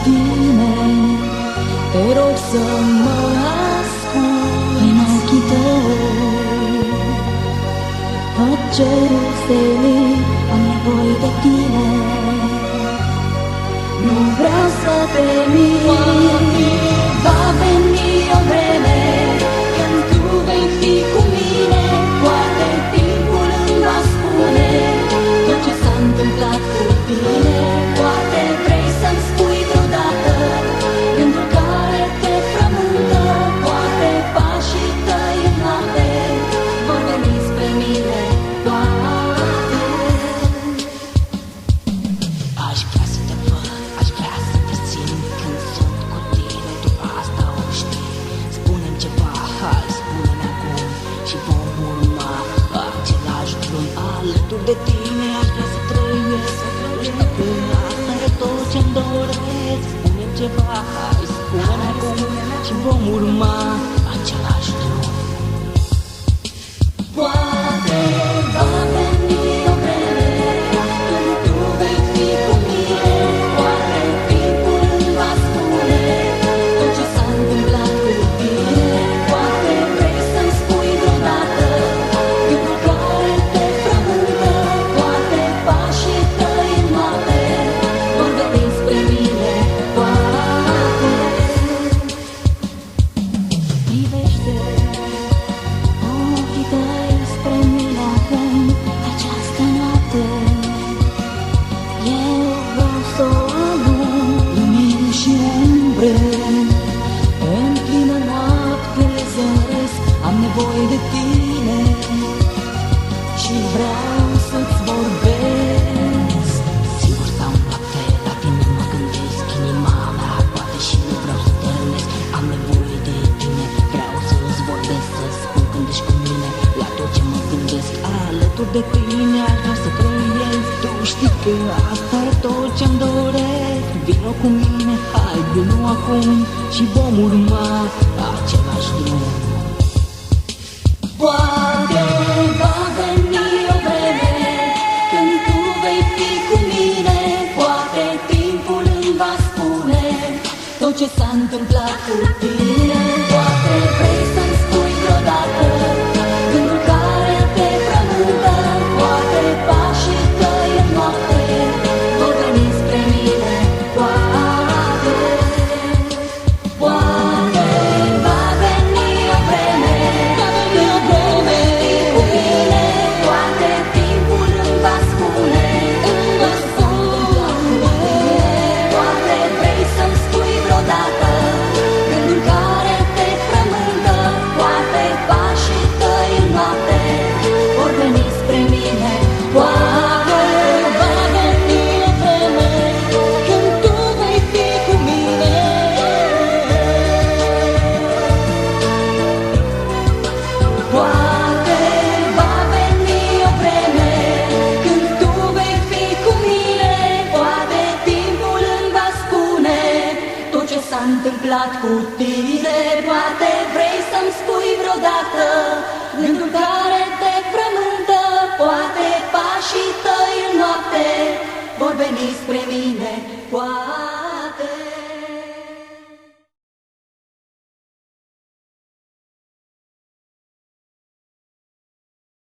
tine, te rog să mă ascult în ochii tăi. Tot cerul senin, am nevoie de tine, nu vreau să te miri. Va veni o vreme când tu vei fi cu mine, poate timpul îmi va spune tot ce s-a întâmplat cu tine. Poate vrei să-mi spui vreodată gândul care te frământă, poate pașii tăi în noapte vor veni spre mine, poate. Aș vrea să te văd, aș vrea să te simt când sunt cu tine, tu asta o știi. Spune-mi ceva, hai, spune-mi acum și vom urma același drum alături de tine. Aș vrea să trăiesc, știi că asta e tot ce-mi doresc. Spune-mi ceva, hai, spune-mi acum și vom urma același drum. Poate va veni o vreme când tu vei fi cu mine, poate timpul îmi va spune tot ce s-a întâmplat cu tine. Poate vrei să-mi spui vreodată gândul care te frământă, poate pașii tăi în noapte vor veni spre mine, poate. Privește ochii tăi spre mine acum, această noapte. Eu vreau să o alung, lumini și umbre. În plină noapte le zăresc, am nevoie de tine și vreau să-ți vorbesc. Singur stau noapte, la tine mă gândesc, inima mea poate și nu vreau să te rănesc. Am nevoie de tine, vreau să-ți vorbesc, să spun când ești cu mine, la tot ce mă gândesc. Alături de tine aș vrea să trăiesc, tu știi că asta e tot ce-mi doresc. Vino cu mine, hai, vino acum și vom urma același drum. Poate va veni o vreme când tu vei fi cu mine, poate timpul îmi va spune tot ce s-a întâmplat cu tine. Poate vrei să-mi spui vreodată gândul care te frământă, poate pașii tăi în noapte vor veni spre mine, poate. Poate va veni o vreme când tu vei fi cu mine, poate timpul îmi va spune tot ce s-a întâmplat cu tine. Poate vrei să-mi spui vreodată gândul care te frământă, poate pașii tăi în noapte vor veni spre mine, poate. Va veni o vreme când tu vei fi cu mine, poate va veni o vreme când tu vei fi cu mine, poate timpul îmi va spune tot ce s-a întâmplat cu tine. Poate vrei să-mi spui vreodată gândul care te frământă, poate pașii tăi în noapte vor veni spre mine, poate.